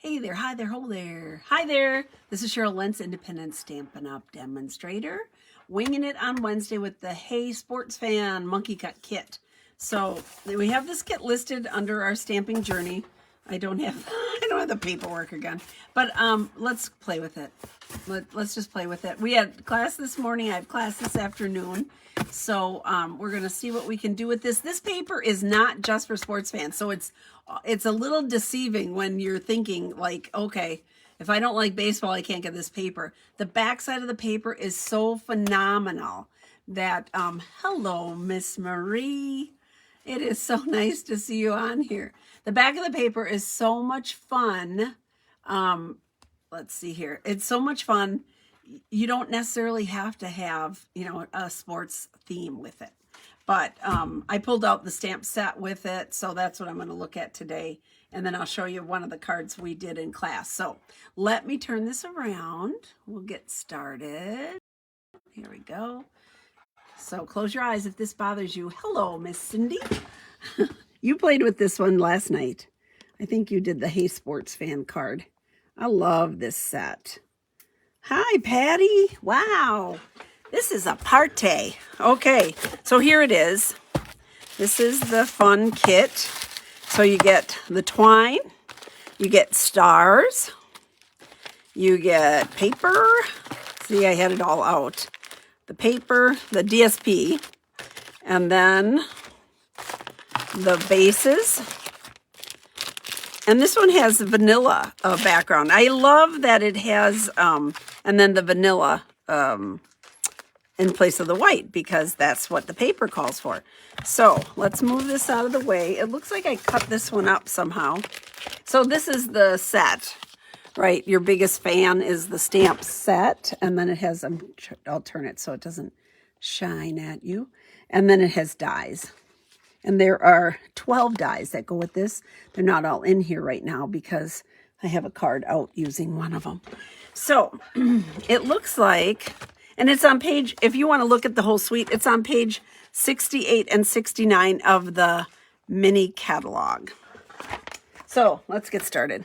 Hey there, hi there, ho there. Hi there. This is Cheryl Lentz, Independent Stampin' Up! Demonstrator. Winging it on Wednesday with the Hey Sports Fan Monkey Cut Kit. So we have this kit listed under our stamping journey. I don't have the paperwork again, but let's play with it. Let's just play with it. We had class this morning. I have class this afternoon. So we're going to see what we can do with this. This paper is not just for sports fans. So it's a little deceiving when you're thinking like, okay, if I don't like baseball, I can't get this paper. The back side of the paper is so phenomenal that, hello, Miss Marie. It is so nice to see you on here. The back of the paper is so much fun. Let's see here. It's so much fun. You don't necessarily have to have, a sports theme with it. But I pulled out the stamp set with it, so that's what I'm going to look at today. And then I'll show you one of the cards we did in class. So let me turn this around. We'll get started. Here we go. So close your eyes if this bothers you. Hello, Miss Cindy. You played with this one last night. I think you did the Hey Sports Fan card. I love this set. Hi, Patty. Wow. This is a party. Okay, so here it is. This is the fun kit. So you get the twine, you get stars, you get paper. See, I had it all out. The paper, the DSP, and then the bases. And this one has vanilla background. I love that it has, and then the vanilla in place of the white, because that's what the paper calls for. So let's move this out of the way. It looks like I cut this one up somehow. So this is the set, right? Your biggest fan is the stamp set. And then it has, I'll turn it so it doesn't shine at you. And then it has dies. And there are 12 dies that go with this. They're not all in here right now because I have a card out using one of them. So it looks like, and it's on page, if you want to look at the whole suite, it's on page 68 and 69 of the mini catalog. So let's get started.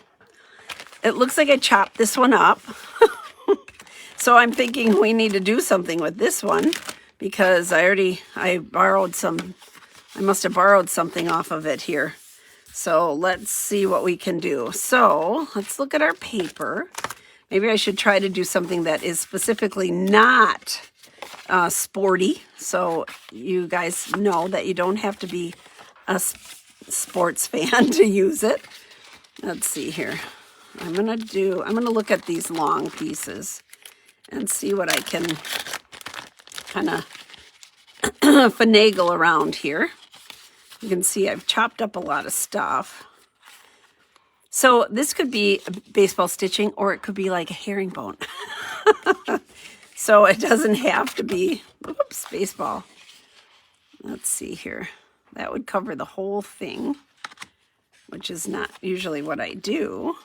It looks like I chopped this one up. So I'm thinking we need to do something with this one because I borrowed some. I must have borrowed something off of it here. So let's see what we can do. So let's look at our paper. Maybe I should try to do something that is specifically not sporty. So you guys know that you don't have to be a sports fan to use it. Let's see here. I'm going to look at these long pieces and see what I can kind of finagle around here. You can see I've chopped up a lot of stuff. So this could be baseball stitching, or it could be like a herringbone. So it doesn't have to be, oops, baseball. Let's see here. That would cover the whole thing, which is not usually what I do.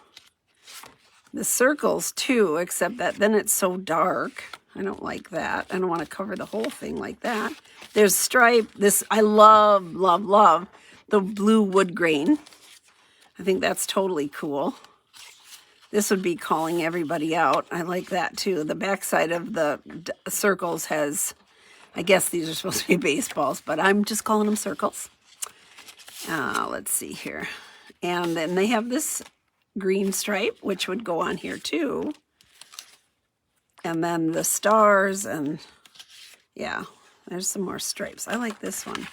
The circles too, except that then it's so dark. I don't like that. I don't want to cover the whole thing like that. There's stripe. This, I love, love, love the blue wood grain. I think that's totally cool. This would be calling everybody out. I like that too. The backside of the circles has, I guess these are supposed to be baseballs, but I'm just calling them circles. Let's see here. And then they have this green stripe, which would go on here too. And then the stars, and yeah, there's some more stripes. I like this one.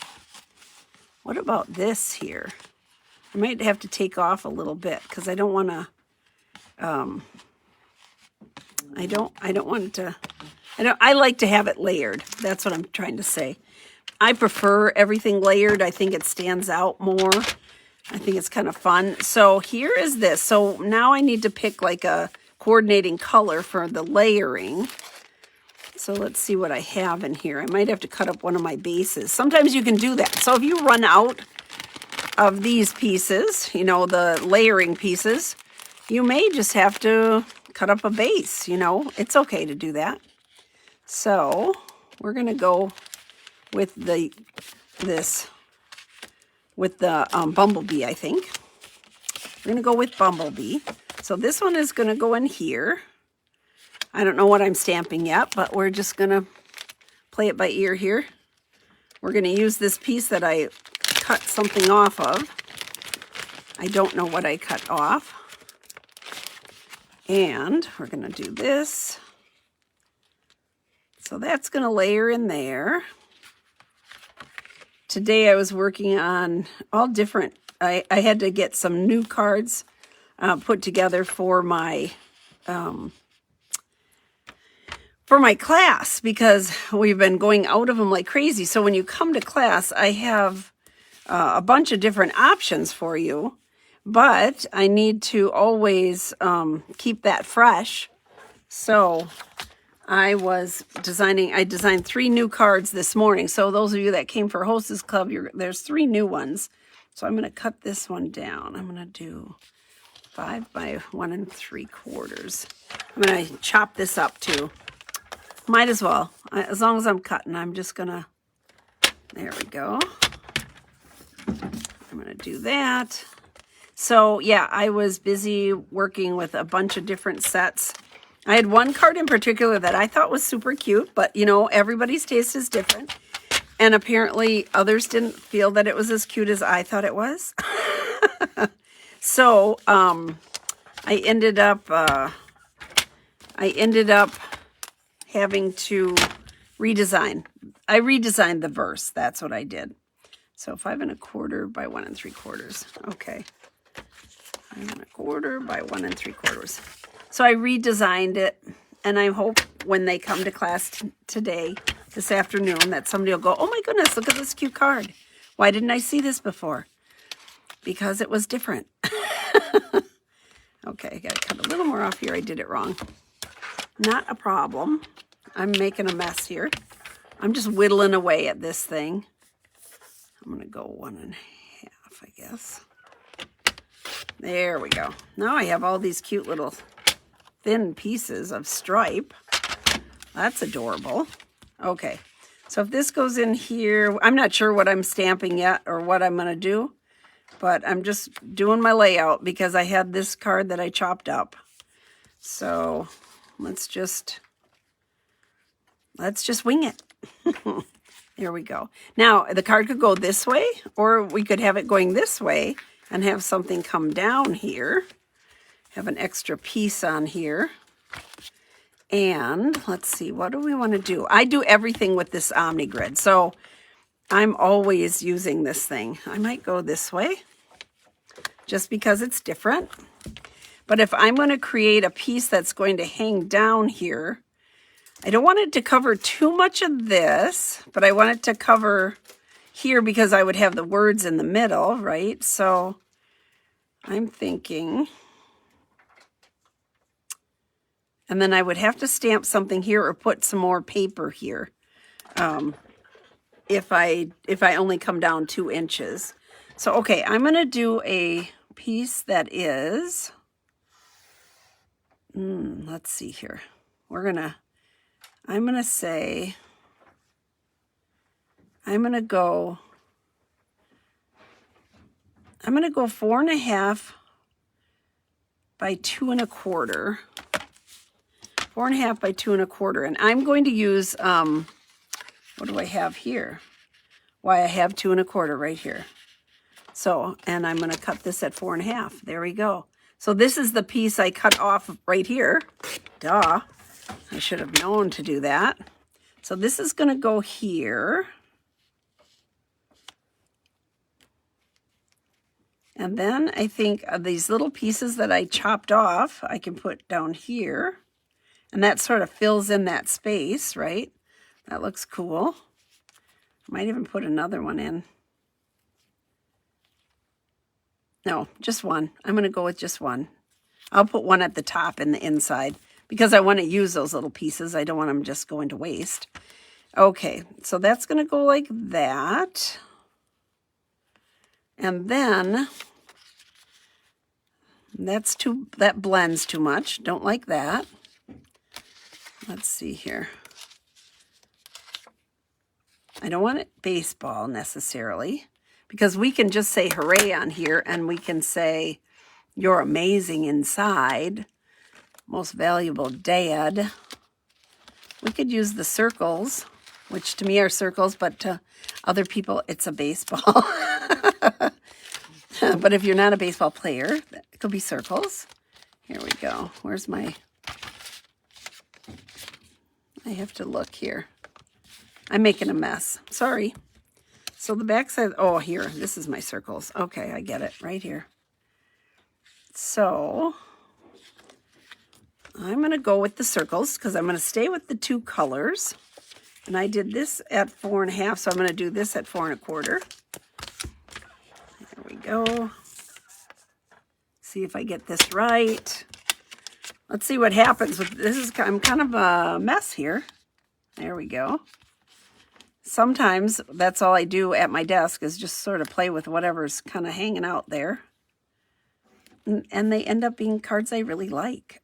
What about this here? I might have to take off a little bit because I don't want to, I like to have it layered. That's what I'm trying to say. I prefer everything layered. I think it stands out more. I think it's kind of fun. So here is this. So now I need to pick like a coordinating color for the layering. So let's see what I have in here. I might have to cut up one of my bases. Sometimes you can do that. So if you run out of these pieces, the layering pieces, you may just have to cut up a base, It's okay to do that. So we're going to go with the bumblebee, I think. We're going to go with bumblebee. So this one is going to go in here. I don't know what I'm stamping yet, but we're just going to play it by ear here. We're going to use this piece that I cut something off of. I don't know what I cut off. And we're going to do this. So that's going to layer in there. Today I was working on all different, I had to get some new cards put together for my class, because we've been going out of them like crazy. So when you come to class, I have a bunch of different options for you, but I need to always keep that fresh. So I designed 3 new cards this morning. So those of you that came for Hostess Club, there's 3 new ones. So I'm going to cut this one down. I'm going to do 5 by 1 3/4. I'm going to chop this up too. Might as well. As long as I'm cutting, I'm just going to, there we go. I'm going to do that. So yeah, I was busy working with a bunch of different sets. I had one card in particular that I thought was super cute, but you know, everybody's taste is different. And apparently others didn't feel that it was as cute as I thought it was. So I ended up having to redesign. I redesigned the verse. That's what I did. So 5 1/4 by 1 3/4. Okay. 5 1/4 by 1 3/4. So I redesigned it, and I hope when they come to class today, this afternoon, that somebody will go, oh my goodness, look at this cute card. Why didn't I see this before? Because it was different. Okay, I gotta cut a little more off here. I did it wrong. Not a problem. I'm making a mess here. I'm just whittling away at this thing. I'm gonna go 1 1/2, I guess. There we go. Now I have all these cute little thin pieces of stripe. That's adorable. Okay, so if this goes in here, I'm not sure what I'm stamping yet or what I'm gonna do, but I'm just doing my layout because I had this card that I chopped up. So let's just wing it. There we go. Now the card could go this way, or we could have it going this way and have something come down here. Have an extra piece on here. And let's see, what do we want to do? I do everything with this Omni Grid, so I'm always using this thing. I might go this way just because it's different. But if I'm going to create a piece that's going to hang down here, I don't want it to cover too much of this, but I want it to cover here because I would have the words in the middle, right? So I'm thinking, and then I would have to stamp something here or put some more paper here if I only come down 2 inches. So, okay, I'm going to do a piece that is, let's see here. I'm going to say, I'm going to go 4 1/2 by 2 1/4. 4 1/2 by 2 1/4. And I'm going to use, what do I have here? Why, I have 2 1/4 right here. So, and I'm going to cut this at 4 1/2. There we go. So this is the piece I cut off right here. Duh. I should have known to do that. So this is going to go here. And then I think of these little pieces that I chopped off, I can put down here. And that sort of fills in that space, right? That looks cool. Might even put another one in. No, just one. I'm going to go with just one. I'll put one at the top and the inside because I want to use those little pieces. I don't want them just going to waste. Okay, so that's going to go like that. And then that blends too much. Don't like that. Let's see here. I don't want it baseball necessarily, because we can just say hooray on here, and we can say, You're amazing inside. Most valuable dad. We could use the circles, which to me are circles, but to other people it's a baseball. But if you're not a baseball player, it could be circles. Here we go. Where's my... I have to look here. I'm making a mess. Sorry. So the back side... Oh, here. This is my circles. Okay, I get it. Right here. So I'm going to go with the circles because I'm going to stay with the two colors. And I did this at 4.5, so I'm going to do this at 4 1/4. There we go. See if I get this right. Let's see what happens with this. I'm kind of a mess here. There we go. Sometimes that's all I do at my desk is just sort of play with whatever's kind of hanging out there. And they end up being cards I really like.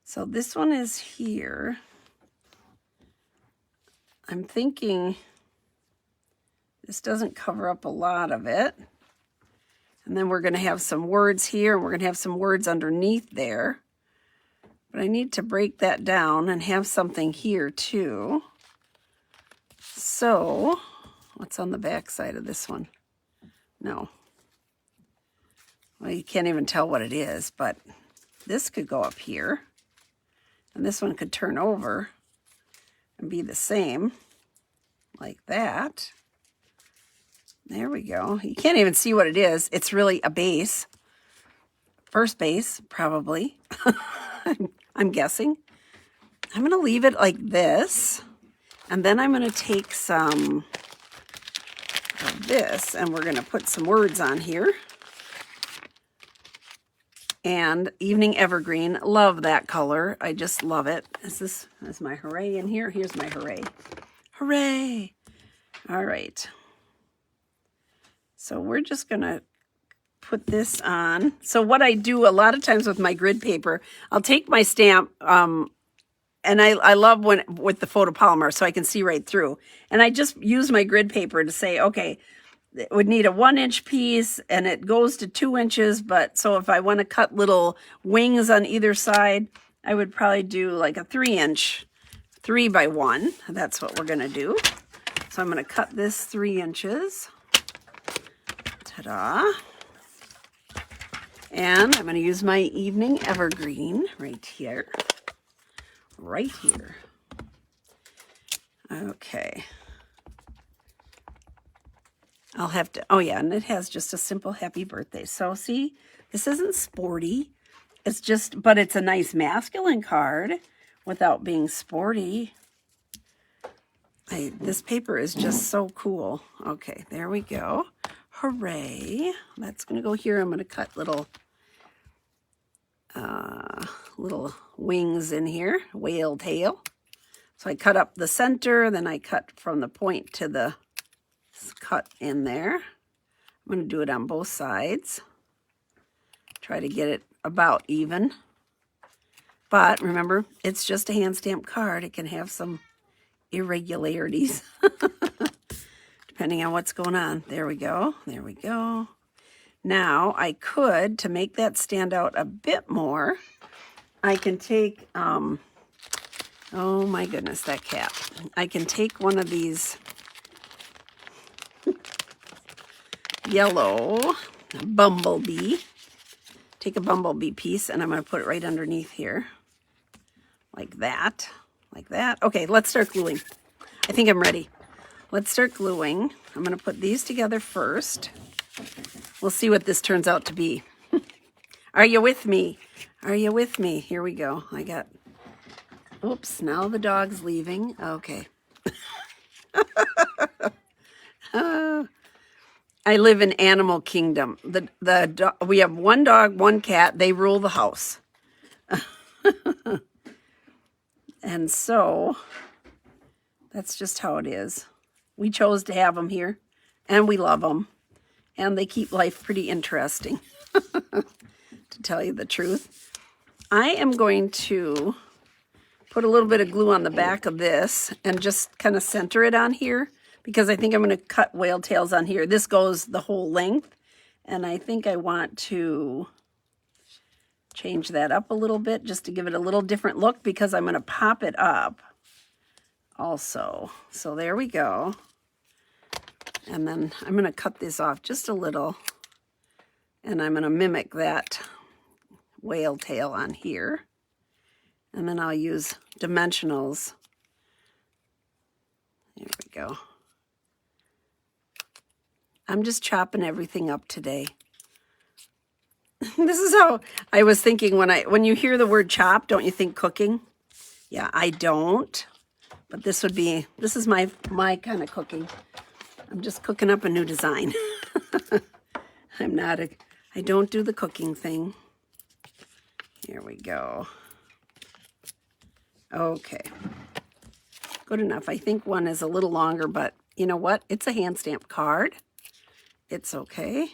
So this one is here. I'm thinking this doesn't cover up a lot of it. And then we're going to have some words here, and we're going to have some words underneath there. But I need to break that down and have something here too. So, what's on the back side of this one? No. Well, you can't even tell what it is, but this could go up here. And this one could turn over and be the same, like that. There we go. You can't even see what it is. It's really a base. First base, probably. I'm guessing. I'm going to leave it like this. And then I'm going to take some of this, and we're going to put some words on here. And Evening Evergreen. Love that color. I just love it. Is my hooray in here? Here's my hooray. Hooray! All right. So we're just going to put this on. So what I do a lot of times with my grid paper, I'll take my stamp, and I love when with the photopolymer so I can see right through. And I just use my grid paper to say, okay, it would need a 1-inch piece and it goes to 2 inches. But so if I want to cut little wings on either side, I would probably do like a 3-inch, 3 by 1. That's what we're going to do. So I'm going to cut this 3 inches. Ta-da. And I'm going to use my Evening Evergreen right here. Right here. Okay. I'll have to, oh yeah, and it has just a simple happy birthday. So see, this isn't sporty. It's just, but it's a nice masculine card without being sporty. This paper is just so cool. Okay, there we go. Hooray. That's going to go here. I'm going to cut little wings in here, whale tail. So I cut up the center, then I cut from the point to the cut in there. I'm going to do it on both sides. Try to get it about even. But remember, it's just a hand stamped card. It can have some irregularities depending on what's going on. There we go. There we go. Now I could, to make that stand out a bit more, I can take, oh my goodness, that cat. I can take one of these yellow bumblebee, take a bumblebee piece, and I'm going to put it right underneath here, like that, like that. Okay, let's start gluing. I think I'm ready. Let's start gluing. I'm going to put these together first. We'll see what this turns out to be. Are you with me? Are you with me? Here we go. I got, oops, now the dog's leaving. Okay. I live in Animal Kingdom. We have one dog, one cat. They rule the house. And so that's just how it is. We chose to have them here, and we love them. And they keep life pretty interesting, to tell you the truth. I am going to put a little bit of glue on the back of this and just kind of center it on here, because I think I'm going to cut whale tails on here. This goes the whole length, And I think I want to change that up a little bit just to give it a little different look, because I'm going to pop it up also. So there we go. And then I'm going to cut this off just a little, and I'm going to mimic that whale tail on here. And then I'll use dimensionals. There we go. I'm just chopping everything up today. This is how I was thinking when you hear the word chop, don't you think cooking? Yeah, I don't. But this is my kind of cooking. I'm just cooking up a new design. I don't do the cooking thing. Here we go. Okay. Good enough. I think one is a little longer, but you know what? It's a hand stamped card. It's okay.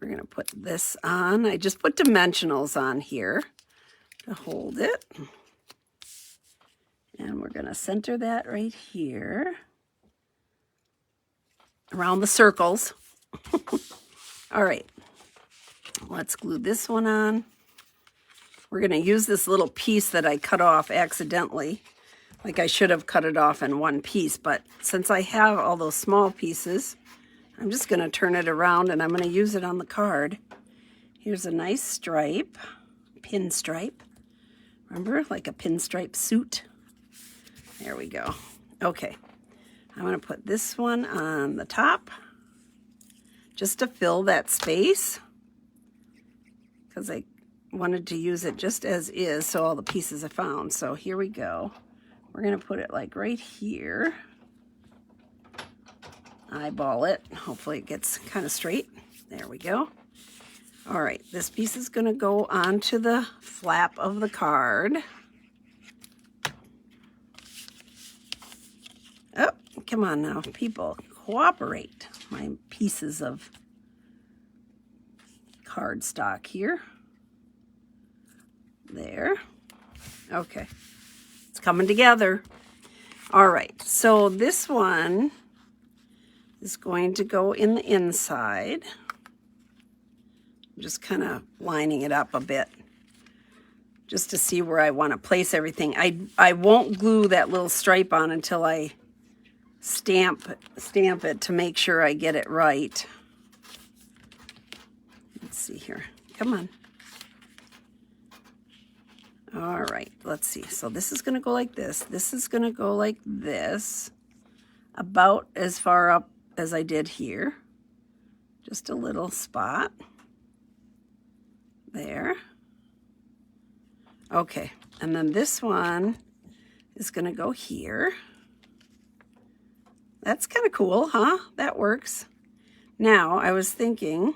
We're going to put this on. I just put dimensionals on here to hold it. And we're going to center that right here around the circles. All right. Let's glue this one on. We're going to use this little piece that I cut off accidentally. Like I should have cut it off in one piece, but since I have all those small pieces, I'm just going to turn it around and I'm going to use it on the card. Here's a nice stripe, pinstripe. Remember, like a pinstripe suit? There we go. Okay, I'm going to put this one on the top just to fill that space, because I wanted to use it just as is, so all the pieces are found. So here we go. We're going to put it like right here. Eyeball it. Hopefully it gets kind of straight. There we go. All right, this piece is going to go onto the flap of the card. Oh, come on now, people, cooperate. My pieces of cardstock here. There. Okay, it's coming together. All right, so this one is going to go in the inside. I'm just kind of lining it up a bit just to see where I want to place everything. I won't glue that little stripe on until I stamp it to make sure I get it right. Let's see here. Come on. All right, let's see. So this is going to go like this. This is going to go like this, about as far up as I did here. Just a little spot. There. Okay, and then this one is going to go here. That's kind of cool, huh? That works. Now, I was thinking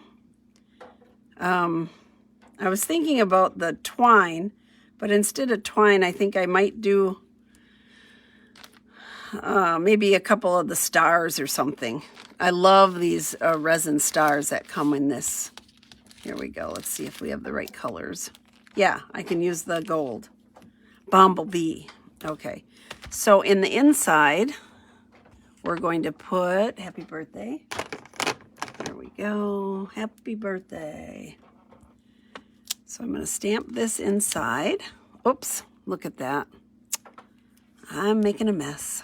about the twine, but instead of twine, I think I might do maybe a couple of the stars or something. I love these resin stars that come in this. Here we go. Let's see if we have the right colors. Yeah, I can use the gold. Bumblebee. Okay. So in the inside, we're going to put happy birthday. There we go. Happy birthday. So I'm going to stamp this inside. Oops, look at that. I'm making a mess.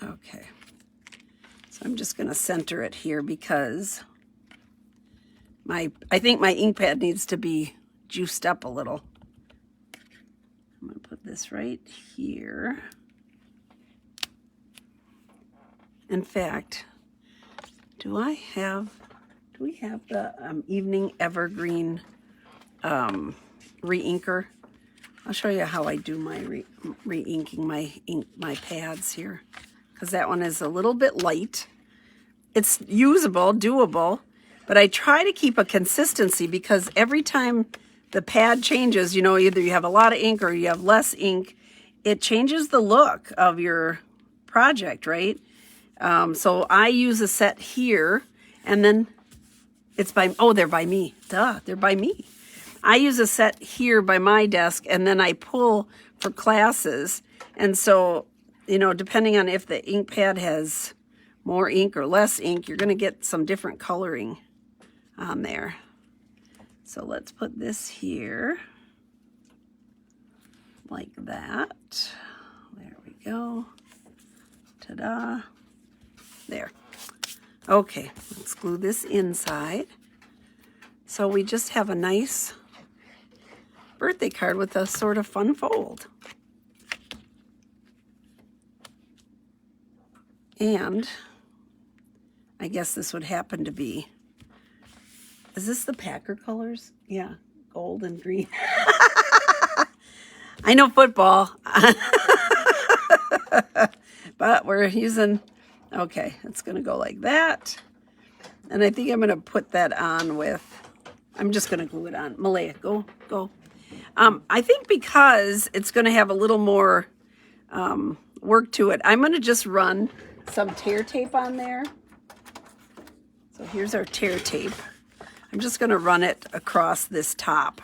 Okay. So I'm just going to center it here because I think my ink pad needs to be juiced up a little. I'm going to put this right here. In fact, do we have the Evening Evergreen re-inker? I'll show you how I do my re-inking my pads here, because that one is a little bit light. It's usable, doable, but I try to keep a consistency, because every time the pad changes, you know, either you have a lot of ink or you have less ink, it changes the look of your project, right? So I use a set here, and then it's by, oh, they're by me. Duh, they're by me. I use a set here by my desk, and then I pull for classes. And so, you know, depending on if the ink pad has more ink or less ink, you're going to get some different coloring on there. So let's put this here like that. There we go. Ta-da. There. Okay, let's glue this inside. So we just have a nice birthday card with a sort of fun fold. And I guess this would happen to be, is this the Packer colors? Yeah, gold and green. I know football. But we're using, okay, it's going to go like that. And I think I'm going to put that on with, I'm just going to glue it on. Malaya, go. I think because it's going to have a little more work to it, I'm going to just run some tear tape on there. So here's our tear tape. I'm just going to run it across this top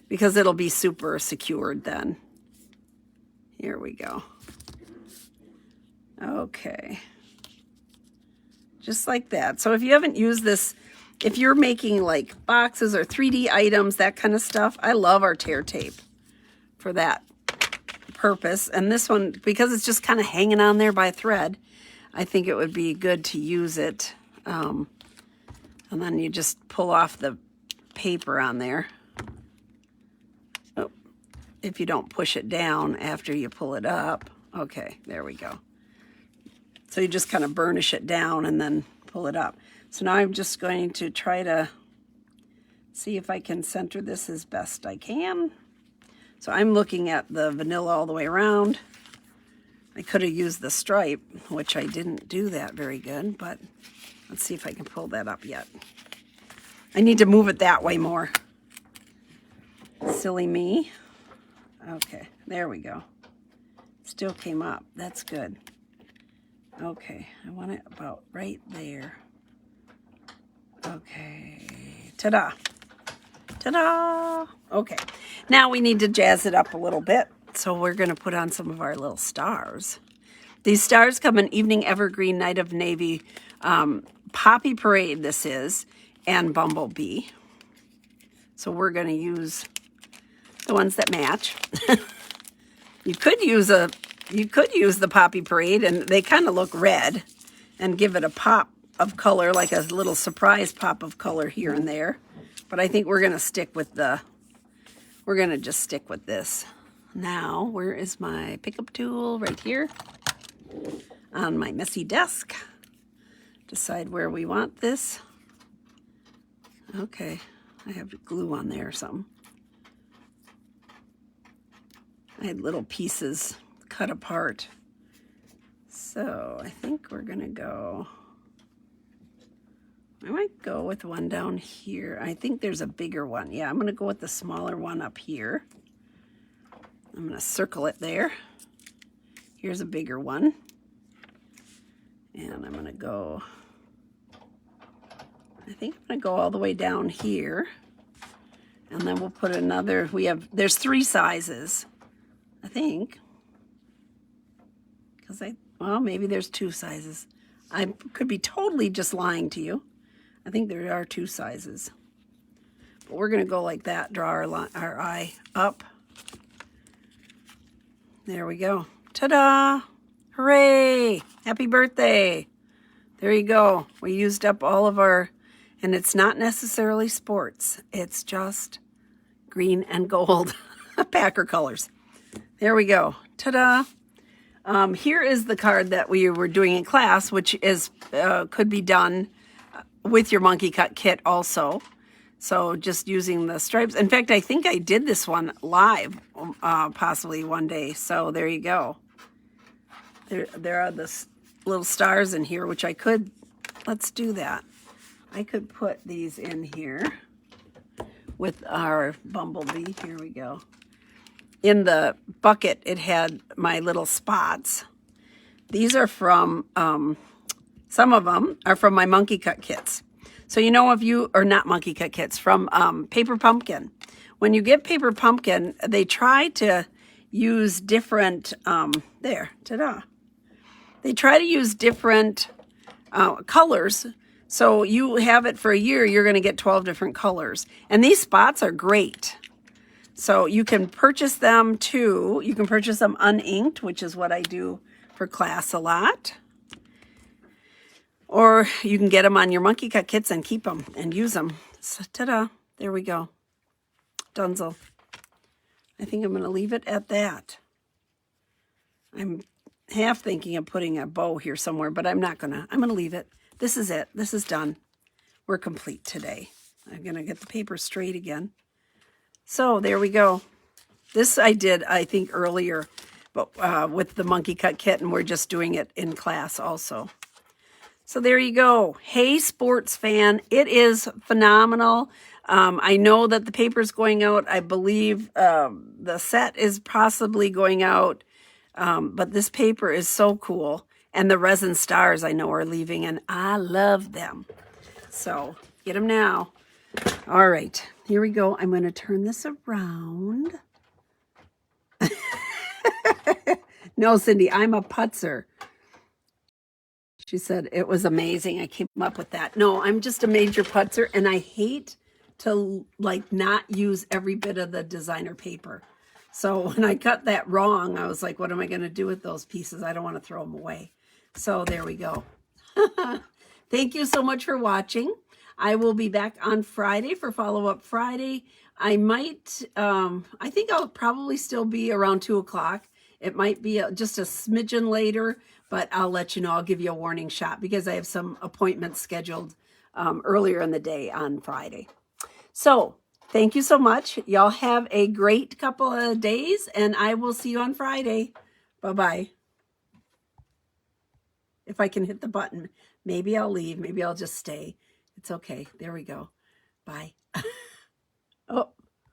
because it'll be super secured then. Here we go. Okay. Just like that. So if you haven't used this, if you're making like boxes or 3D items, that kind of stuff, I love our tear tape for that purpose. And this one, because it's just kind of hanging on there by a thread, I think it would be good to use it. And then you just pull off the paper on there. Oh, if you don't push it down after you pull it up. Okay, there we go. So you just kind of burnish it down and then pull it up. So now I'm just going to try to see if I can center this as best I can. So I'm looking at the vanilla all the way around. I could have used the stripe, which I didn't do that very good, but let's see if I can pull that up yet. I need to move it that way more. Silly me. Okay, there we go. Still came up. That's good. Okay, I want it about right there. Okay, ta-da. Ta-da! Okay, now we need to jazz it up a little bit. So we're going to put on some of our little stars. These stars come in Evening Evergreen, Night of Navy, Poppy Parade this is, and Bumblebee. So we're going to use the ones that match. You could use the Poppy Parade, and they kind of look red, and give it a pop of color, like a little surprise pop of color here and there. But I think we're going to stick with we're going to just stick with this. Now, where is my pickup tool? Right here on my messy desk. Decide where we want this. Okay, I have glue on there or something. I had little pieces cut apart. So I think we're gonna go, I might go with one down here. I think there's a bigger one. Yeah, I'm gonna go with the smaller one up here. I'm going to circle it there. Here's a bigger one. And I'm going to go, I think I'm going to go all the way down here. And then we'll put another, there's 3 sizes, I think. Because well, maybe there's 2 sizes. I could be totally just lying to you. I think there are 2 sizes. But we're going to go like that, draw our eye up. There we go. Ta-da! Hooray! Happy birthday! There you go. We used up all of our, and it's not necessarily sports. It's just green and gold Packer colors. There we go. Ta-da! Here is the card that we were doing in class, which is could be done with your monkey cut kit also. So just using the stripes. In fact, I think I did this one live possibly one day. So there you go. There are the little stars in here, which I could, let's do that. I could put these in here with our bumblebee. Here we go. In the bucket, it had my little spots. These are from, some of them are from my monkey cut kits. So you know, if you, or not monkey cut kits, from Paper Pumpkin. When you get Paper Pumpkin, they try to use different, there, ta-da. They try to use different colors. So you have it for a year, you're going to get 12 different colors. And these spots are great. So you can purchase them too. You can purchase them uninked, which is what I do for class a lot. Or you can get them on your monkey cut kits and keep them and use them. So, ta-da, there we go. Dunzo. I think I'm going to leave it at that. I'm half thinking of putting a bow here somewhere, but I'm not going to. I'm going to leave it. This is it. This is done. We're complete today. I'm going to get the paper straight again. So there we go. This I did, I think, earlier, but with the monkey cut kit, and we're just doing it in class also. So there you go. Hey, sports fan. It is phenomenal. I know that the paper's going out. I believe the set is possibly going out. But this paper is so cool. And the resin stars I know are leaving, and I love them. So get them now. All right, here we go. I'm going to turn this around. No, Cindy, I'm a putzer. She said it was amazing. I came up with that. No, I'm just a major putzer, and I hate to like not use every bit of the designer paper. So when I cut that wrong, I was like, what am I going to do with those pieces? I don't want to throw them away. So there we go. Thank you so much for watching. I will be back on Friday for Follow-Up Friday. I might, I think I'll probably still be around 2 o'clock. It might be just a smidgen later, but I'll let you know. I'll give you a warning shot because I have some appointments scheduled earlier in the day on Friday. So thank you so much. Y'all have a great couple of days, and I will see you on Friday. Bye-bye. If I can hit the button, maybe I'll leave. Maybe I'll just stay. It's okay. There we go. Bye.